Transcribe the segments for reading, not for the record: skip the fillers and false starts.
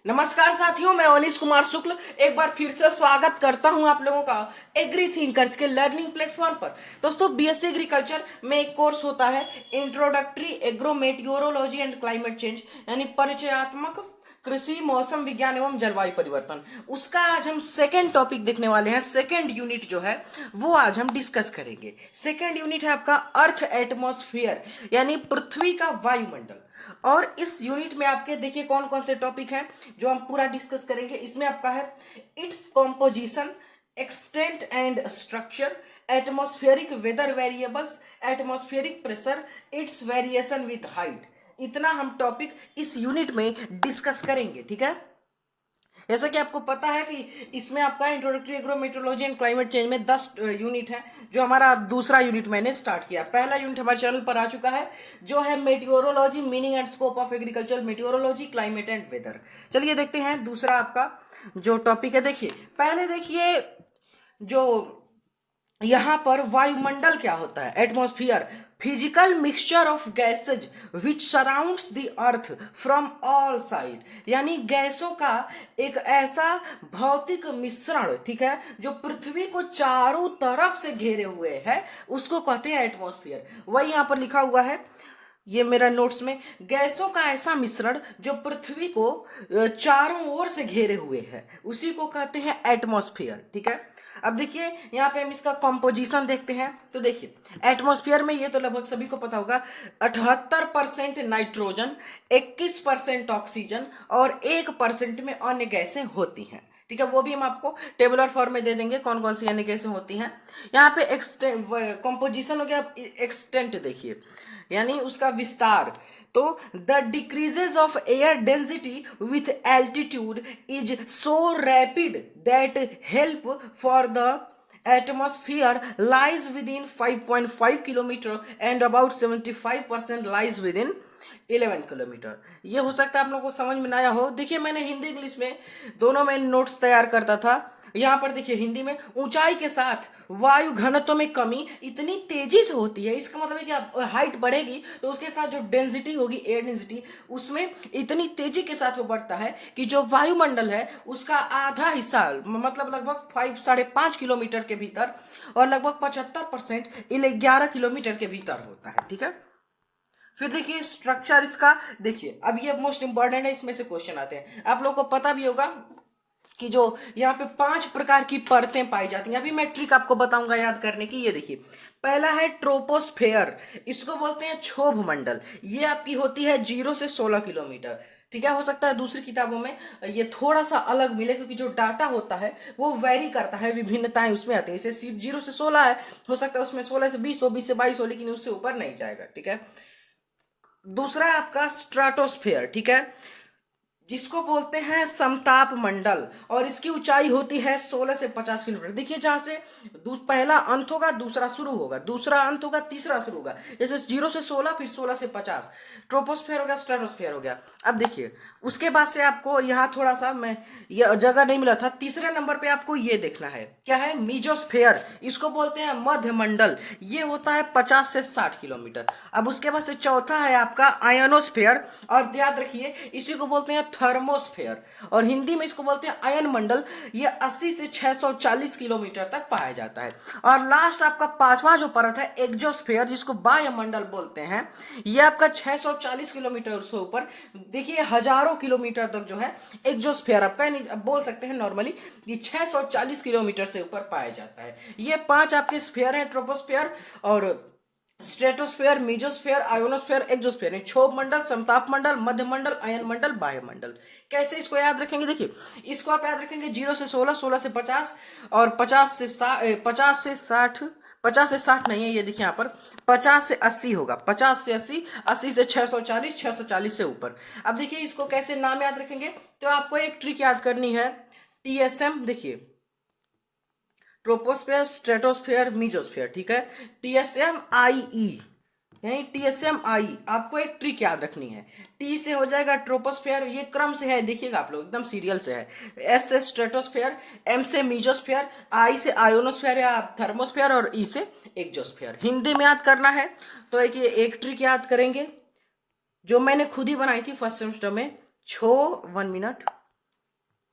नमस्कार साथियों, मैं अनिश कुमार शुक्ल एक बार फिर से स्वागत करता हूं आप लोगों का एग्री थिंकर्स के लर्निंग प्लेटफॉर्म पर। दोस्तों, बीएससी एग्रीकल्चर में एक कोर्स होता है introductory agro meteorology and climate change, यानी परिचयात्मक कृषि मौसम विज्ञान एवं जलवायु परिवर्तन। उसका आज हम सेकेंड टॉपिक देखने वाले हैं। सेकेंड यूनिट जो है वो आज हम डिस्कस करेंगे। सेकेंड यूनिट है आपका अर्थ एटमॉस्फेयर, यानी पृथ्वी का वायुमंडल। और इस यूनिट में आपके देखिए कौन कौन से टॉपिक हैं जो हम पूरा डिस्कस करेंगे। इसमें आपका है its composition, extent and structure, atmospheric weather variables, atmospheric pressure, its variation with height. इतना हम टॉपिक इस यूनिट में डिस्कस करेंगे, ठीक है। जैसा कि आपको पता है कि इसमें आपका introductory agro metrology and climate change में 10 यूनिट है, जो हमारा दूसरा यूनिट मैंने स्टार्ट किया। पहला यूनिट हमारे चैनल पर आ चुका है, जो है meteorology, meaning and scope of agriculture, meteorology, climate and weather. चलिए देखते हैं दूसरा आपका जो टॉपिक है। देखिए पहले देखिए जो यहां पर वायुमंडल क्या होता है। Atmosphere, physical mixture of gases which surrounds the earth from all side, यानी गैसों का एक ऐसा भौतिक मिश्रण, ठीक है, जो पृथ्वी को चारों तरफ से घेरे हुए है, उसको कहते हैं एटमॉस्फियर। वही यहां पर लिखा हुआ है, ये मेरा नोट्स में, गैसों का ऐसा मिश्रण जो पृथ्वी को चारों ओर से घेरे हुए है, उसी को कहते हैं एटमॉस्फेयर, ठीक है। अब देखिए यहाँ पे हम इसका कॉम्पोजिशन देखते हैं। तो देखिए एटमॉस्फेयर में, ये तो लगभग सभी को पता होगा, 78% नाइट्रोजन, 21% ऑक्सीजन और 1% में अन्य गैसें होती हैं, ठीक है। वो भी हम आपको टेबुलर फॉर्म में दे देंगे कौन कौन सी अन्य गैसें होती हैं। यहाँ पे कॉम्पोजिशन हो गया। एक्सटेंट देखिए, यानी उसका विस्तार। तो the decreases of air density with altitude is so rapid that help for the atmosphere lies with in 5.5 kilometre and about 75% lies with in 11 kilometre. ये हो सकता है आप लोगों को समझ में ना आया हो। देखिए मैंने हिंदी इंग्लिश में दोनों में नोट्स तैयार करता था। यहाँ पर देखिए हिंदी में, ऊंचाई के साथ वायु घनत्व में कमी इतनी तेजी से होती है, इसका मतलब है कि आप हाइट बढ़ेगी तो उसके साथ जो डेंसिटी होगी, एयर डेंसिटी, उसमें इतनी तेजी के साथ वो बढ़ता है कि जो वायुमंडल है उसका आधा हिस्सा, मतलब लगभग 5.5 किलोमीटर के भीतर और लगभग 75% 11 किलोमीटर के भीतर होता है, ठीक है। फिर देखिए स्ट्रक्चर इसका, देखिए अब ये मोस्ट इंपॉर्टेंट है, इसमें से क्वेश्चन आते हैं। आप लोगों को पता भी होगा कि जो यहाँ पे 5 प्रकार की परतें पाई जाती हैं। अभी मैं ट्रिक आपको बताऊंगा याद करने की। ये देखिए पहला है ट्रोपोस्फेयर, इसको बोलते हैं क्षोभ मंडल। ये आपकी होती है 0 से 16 किलोमीटर, ठीक है। हो सकता है दूसरी किताबों में ये थोड़ा सा अलग मिले, क्योंकि जो डाटा होता है वो वेरी करता है, विभिन्नताएं उसमें आती है। जैसे 0 से 16 है, हो सकता है उसमें 16 से 20 हो, 20 से 22 हो, लेकिन उससे ऊपर नहीं जाएगा, ठीक है। दूसरा है आपका स्ट्राटोस्फेयर, ठीक है, जिसको बोलते हैं समताप मंडल, और इसकी ऊंचाई होती है 16 से 50 किलोमीटर। देखिए जहां से पहला अंत होगा दूसरा शुरू होगा, दूसरा अंत होगा तीसरा शुरू होगा, जैसे 0 से 16 फिर 16 से 50, ट्रोपोस्फेयर हो गया, स्ट्रेटोस्फेयर हो गया। अब देखिए उसके बाद से आपको यहाँ थोड़ा सा मैं ये जगह नहीं मिला था, तीसरे नंबर पे आपको ये देखना है, क्या है, मीजोस्फेयर, इसको बोलते हैं मध्य मंडल। ये होता है 50 से 60 किलोमीटर। अब उसके बाद से चौथा है आपका आयनोस्फेयर, और याद रखिए इसी को बोलते हैं थर्मोस्फेयर, और हिंदी में इसको बोलते हैं अयन मंडल। ये 80 से 640 किलोमीटर तक पाया जाता है। और लास्ट आपका पांचवा जो परत है एक्जोस्फेयर, जिसको वायुमंडल बोलते हैं, ये आपका 640 किलोमीटर से ऊपर, देखिए हजारों किलोमीटर तक जो है एक्जोस्फेयर आपका, यानी बोल सकते हैं नॉर्मली कि 640 किलोमीटर से ऊपर पाया जाता है। ये 5 आपके स्फेयर हैं, ट्रोपोस्फेयर और स्ट्रेटोस्फेयर, मीजोस्फेयर, आयोनोस्फेयर, एक्सोस्फेयर। क्षोभ मंडल, समताप मंडल, मध्य मंडल, अयन मंडल, वायुमंडल। कैसे इसको याद रखेंगे, देखिए इसको आप याद रखेंगे 0 से 16, 16 से 50 और 50 से 60, 50 से 60 नहीं है, ये देखिए यहाँ पर 50 से 80 होगा, 50 से 80, 80 से 640, 640 से ऊपर। अब देखिए इसको कैसे नाम याद रखेंगे, तो आपको एक ट्रिक याद करनी है, टीएसएम। देखिए ट्रोपोस्फेयर, स्ट्रेटोस्फेयर, मीजोस्फेयर, ठीक है। टीएसएम आई ई, यानी टीएसएम आई, आपको एक ट्रिक याद रखनी है। टी से हो जाएगा ट्रोपोस्फेयर, ये क्रम से है, देखिएगा आप लोग एकदम सीरियल से है। एस से स्ट्रेटोस्फेयर, एम से मीजोस्फेयर, आई से आयोनोस्फेयर या थर्मोस्फेयर, और ई से एक्जोस्फेयर। हिंदी में याद करना है तो एक ये एक ट्रिक याद करेंगे जो मैंने खुद ही बनाई थी फर्स्ट सेमेस्टर में। 1 मिनट,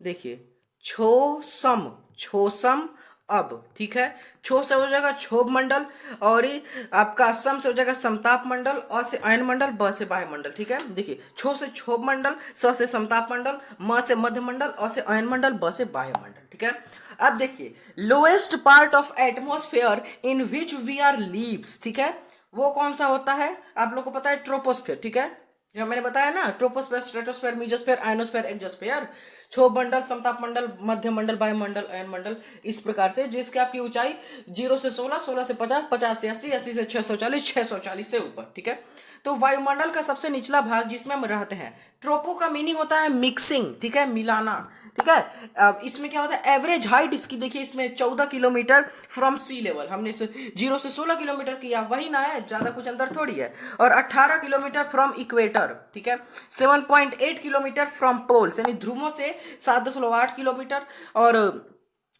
देखिए, छोसम, छोसम अब, ठीक है। छो से हो जाएगा क्षोभ मंडल, और ये आपका सम से हो जाएगा समताप मंडल, अ से अयन मंडल, ब से वायुमंडल, ठीक है। देखिए, छो से क्षोभ मंडल, स से समताप मंडल, म से मध्य मंडल, अ से अयन मंडल, ब से वायुमंडल, ठीक है। अब देखिए, lowest part of atmosphere in which we are lives, ठीक है, वो कौन सा होता है? आप लोग को पता है, ट्रोपोस्फेयर, ठीक है। जो मैंने बताया ना, troposphere, stratosphere, mesosphere, ionosphere, exosphere, क्षोभ मंडल, समताप मंडल, मध्य मंडल, वायुमंडल, अयन मंडल, इस प्रकार से, जिसकी आपकी ऊंचाई 0 से 16, 16 से 50, 50 से 80, 80 से 640, 640 से ऊपर, ठीक है। तो वायुमंडल का सबसे निचला भाग जिसमें हम रहते हैं, ट्रोपो का मीनिंग होता है मिक्सिंग, ठीक है, मिलाना, ठीक है। अब इसमें क्या होता है, एवरेज हाइट इसकी देखिए, इसमें 14 किलोमीटर फ्रॉम सी लेवल, हमने 0 से 16 किलोमीटर किया, वही ना है, ज्यादा कुछ अंदर थोड़ी है। और 18 किलोमीटर फ्रॉम इक्वेटर, ठीक है। 7.8 किलोमीटर फ्रॉम पोल्स, यानी ध्रुवों से 7.8 किलोमीटर। और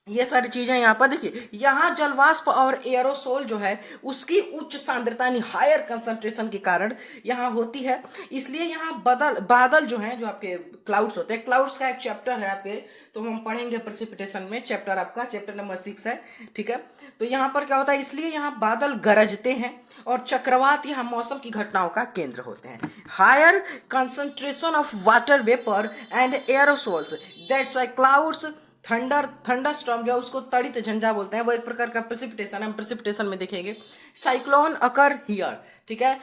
ये सारी चीजें यहाँ पर देखिए, यहाँ जलवाष्प और एयरोसोल जो है उसकी उच्च सांद्रता यानी हायर कंसंट्रेशन के कारण यहाँ होती है, इसलिए यहाँ बादल जो हैं, जो आपके क्लाउड्स होते हैं, क्लाउड्स का एक चैप्टर है आपके, तो हम पढ़ेंगे प्रेसिपिटेशन में, चैप्टर आपका चैप्टर नंबर 6 है, ठीक है। तो यहाँ पर क्या होता है, इसलिए यहाँ बादल गरजते हैं, और चक्रवात यहाँ मौसम की घटनाओं का केंद्र होते हैं। Higher concentration of water vapour and aerosols, that's why clouds, thunderstorm जो है उसको तड़ित झंझा बोलते हैं, वो एक प्रकार का प्रेसिपिटेशन, हम प्रेसिपिटेशन में देखेंगे। साइक्लोन अकर हियर, ठीक है,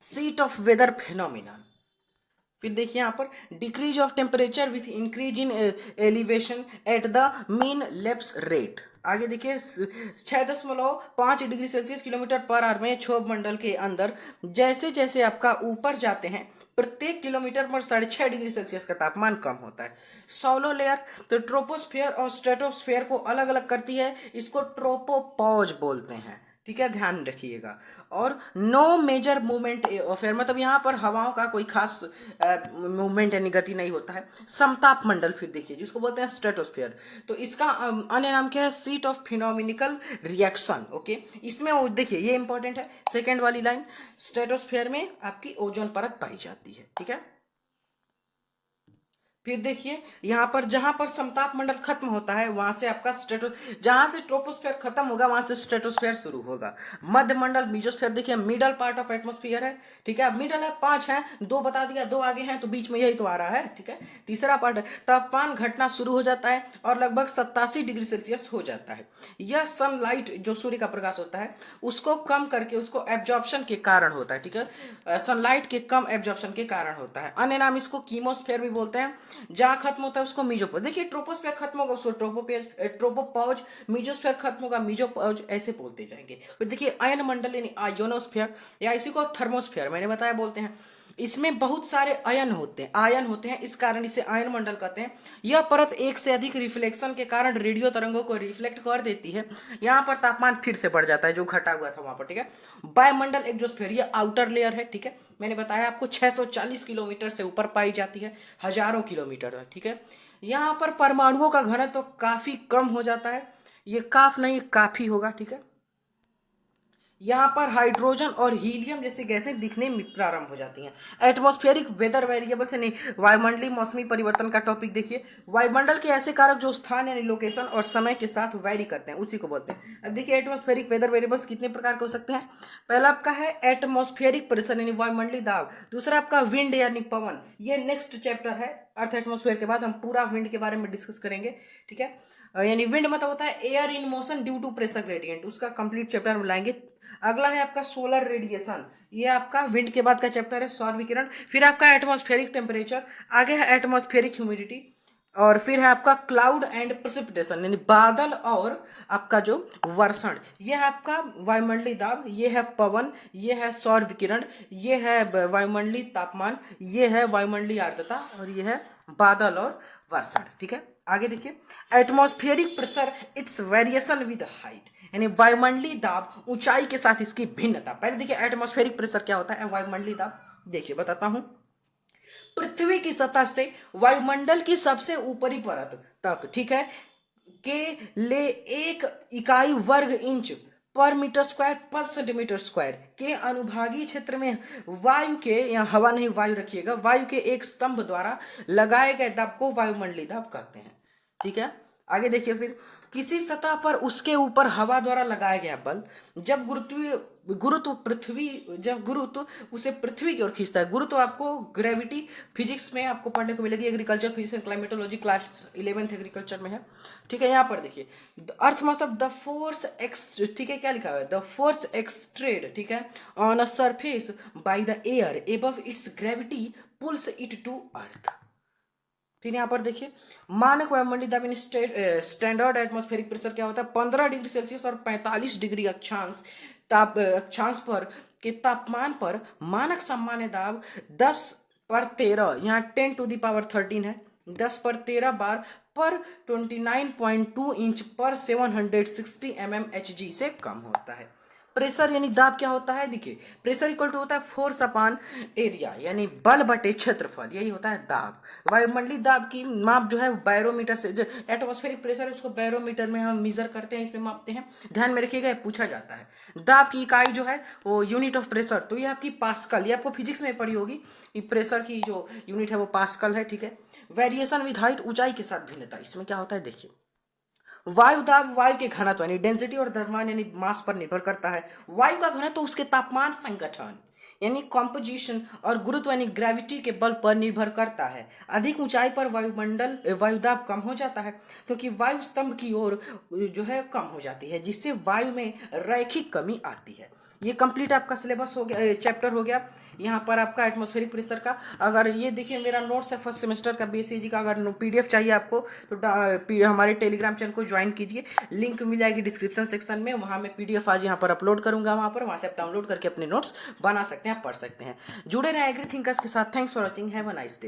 सीट ऑफ वेदर फिनोमिना। फिर देखिए यहाँ पर, decrease of temperature with increase in elevation at the mean lapse rate. आगे देखिए, 6.5 degree Celsius kilometre per hour में क्षोभ मंडल के अंदर जैसे जैसे आपका ऊपर जाते हैं, प्रत्येक किलोमीटर पर 6.5 डिग्री सेल्सियस का तापमान कम होता है। सोलो लेयर, तो ट्रोपोस्फेयर और स्ट्रेटोस्फेयर को अलग अलग करती है, इसको ट्रोपोपॉज बोलते हैं, ठीक है, ध्यान रखिएगा। और no major movement of air, मतलब यहाँ पर हवाओं का कोई खास मूवमेंट यानी गति नहीं होता है। समताप मंडल फिर देखिए, जिसको बोलते हैं स्ट्रेटोस्फेयर, तो इसका अन्य नाम क्या है, सीट ऑफ फिनोमिनिकल रिएक्शन, ओके। इसमें देखिए, ये इंपॉर्टेंट है, सेकेंड वाली लाइन, स्ट्रेटोस्फेयर में आपकी ओजोन परत पाई जाती है, ठीक है। फिर देखिए, यहां पर जहां पर समताप मंडल खत्म होता है, वहां से आपका जहां से ट्रोपोस्फेयर खत्म होगा, वहां से स्ट्रेटोस्फेयर शुरू होगा। मध्य मंडल, मीजोस्फेयर, देखिए मिडल पार्ट ऑफ एटमोस्फियर है, ठीक है। अब मिडल है, 5 है, 2 बता दिया, 2 आगे हैं, तो बीच में यही तो आ रहा है, ठीक है। तीसरा पार्ट है, तापमान घटना शुरू हो जाता है और लगभग 87 डिग्री सेल्सियस हो जाता है। यह सनलाइट, जो सूर्य का प्रकाश होता है, उसको कम करके, उसको एब्जॉर्प्शन के कारण होता है, ठीक है, सनलाइट के कम एब्जॉर्प्शन के कारण होता है। अन्य नाम इसको कीमोस्फेयर भी बोलते हैं। जहां खत्म होता है उसको मीजोपोज, देखिए ट्रोपोस्फेयर खत्म होगा उसको ट्रोपोपॉज, मीजोस्फेयर खत्म होगा मीजोपॉज, ऐसे बोलते जाएंगे। फिर देखिए, अयन मंडल यानी आयोनोस्फेयर, या इसी को थर्मोस्फेयर मैंने बताया बोलते हैं। इसमें बहुत सारे आयन होते हैं, इस कारण इसे आयन मंडल कहते हैं। यह परत एक से अधिक रिफ्लेक्शन के कारण रेडियो तरंगों को रिफ्लेक्ट कर देती है। यहाँ पर तापमान फिर से बढ़ जाता है, जो घटा हुआ था वहां पर, ठीक है। वायुमंडल एक्सोस्फेयर, ये आउटर लेयर है, ठीक है, मैंने बताया आपको 640 किलोमीटर से ऊपर पाई जाती है, हजारों किलोमीटर तक, ठीक है। यहाँ पर परमाणुओं का घनत्व तो काफी कम हो जाता है, ये काफ नहीं काफी होगा, ठीक है। यहाँ पर हाइड्रोजन और हीलियम जैसी गैसें दिखने में प्रारंभ हो जाती हैं। एटमॉस्फेरिक वेदर वेरिएबल्स यानी वायुमंडलीय मौसमी परिवर्तन का टॉपिक देखिए। वायुमंडल के ऐसे कारक जो स्थान यानी लोकेशन और समय के साथ वैरी करते हैं, उसी को बोलते हैं। अब देखिए, एटमॉस्फेरिक वेदर वेरिएबल्स कितने प्रकार के हो सकते हैं। पहला आपका है एटमॉस्फेरिक प्रेशर यानी वायुमंडलीय दाब। दूसरा आपका विंड यानी पवन, ये नेक्स्ट चैप्टर है, अर्थ एटमॉस्फेयर के बाद हम पूरा विंड के बारे में डिस्कस करेंगे, ठीक है। यानी विंड मतलब होता है air in motion due to pressure gradient, उसका कंप्लीट चैप्टर हम लाएंगे। अगला है आपका सोलर रेडिएशन, ये आपका विंड के बाद का चैप्टर है, सौर विकिरण। फिर आपका एटमॉस्फेरिक टेम्परेचर, आगे है एटमॉस्फेरिक ह्यूमिडिटी, और फिर है आपका क्लाउड एंड प्रेसिपिटेशन यानी बादल और आपका जो वर्षण। ये है आपका वायुमंडलीय दाब, ये है पवन, ये है सौर विकिरण, ये है वायुमंडलीय तापमान, ये है वायुमंडलीय आर्द्रता, और ये है बादल और वर्षण, ठीक है। आगे देखिए, atmospheric pressure its variation with height, यानी वायुमंडलीय दाब ऊंचाई के साथ इसकी भिन्नता। पहले देखिए, एटमॉस्फेरिक प्रेशर क्या होता है, वायुमंडलीय दाब देखिए बताता हूं। पृथ्वी की सतह से वायुमंडल की सबसे ऊपरी परत तक, ठीक है, के ले 1 इकाई वर्ग इंच पर मीटर स्क्वायर पर सेंटीमीटर स्क्वायर के अनुभागीय क्षेत्र में वायु के, या हवा नहीं वायु रखिएगा, वायु के एक स्तंभ द्वारा लगाए गए दाब को वायुमंडलीय दाब कहते हैं। ठीक है, आगे देखिए फिर, किसी सतह पर उसके ऊपर हवा द्वारा लगाया गया बल जब गुरुत्व उसे पृथ्वी की ओर खींचता है। गुरुत्व आपको ग्रेविटी फिजिक्स में आपको पढ़ने को मिलेगी, agriculture physics and climatology class 11th agriculture में है। ठीक है, यहाँ पर देखिए अर्थ मतलब द फोर्स एक्स, ठीक है, क्या लिखा हुआ है, द फोर्स एक्सट्रेड, ठीक है, on a surface by the air above its gravity pulls it to earth. फिर यहाँ पर देखिए मानक वायुमंडलीय दाब स्टैंडर्ड एटमॉस्फेरिक प्रेशर क्या होता है, 15 डिग्री सेल्सियस और 45 डिग्री अक्षांश पर के तापमान पर मानक सामान्य दाब 10/13, यहाँ 10⁻13 है, 10/13 बार पर 29.2 इंच पर 760 mmHg से कम होता है। प्रेशर यानी दाब क्या होता है, देखिए प्रेशर इक्वल टू होता है फोर्स अपॉन एरिया, यानी बल बटे क्षेत्रफल, यही होता है दाब। वायुमंडलीय दाब की माप जो है बैरोमीटर से, जो एटमॉस्फेरिक प्रेशर है उसको बैरोमीटर में हम मेजर करते हैं, इसमें मापते हैं, ध्यान में रखिएगा, पूछा जाता है। दाब की इकाई जो है वो यूनिट ऑफ प्रेशर, तो ये आपकी पास्कल, ये आपको फिजिक्स में पढ़ी होगी, प्रेशर की जो यूनिट है वो पास्कल है। ठीक है, वेरिएशन विद हाइट, ऊंचाई के साथ भिन्नता, इसमें क्या होता है देखिए, वायु दाब वायु के घनत्व यानी डेंसिटी और द्रव्यमान यानी मास पर निर्भर करता है। वायु का घनत्व उसके तापमान संगठन यानी कॉम्पोजिशन और गुरुत्व यानी ग्रेविटी के बल पर निर्भर करता है। अधिक ऊंचाई पर वायु दाब कम हो जाता है क्योंकि वायु स्तंभ की ओर जो है कम हो जाती है, जिससे वायु में रैखिक कमी आती है। ये कंप्लीट आपका सिलेबस हो गया, चैप्टर हो गया यहाँ पर आपका एटमॉस्फेरिक प्रेशर का। अगर ये देखिए मेरा नोट्स है फर्स्ट सेमेस्टर का बीएससी का, अगर पीडीएफ चाहिए आपको तो हमारे टेलीग्राम चैनल को ज्वाइन कीजिए, लिंक मिल जाएगी डिस्क्रिप्शन सेक्शन में, वहाँ मैं पीडीएफ आज यहाँ पर अपलोड करूँगा, वहाँ से आप डाउनलोड करके अपने नोट्स बना सकते हैं, पढ़ सकते हैं। जुड़े रहें एग्री थिंकर्स के साथ। Thanks for watching, have a nice day.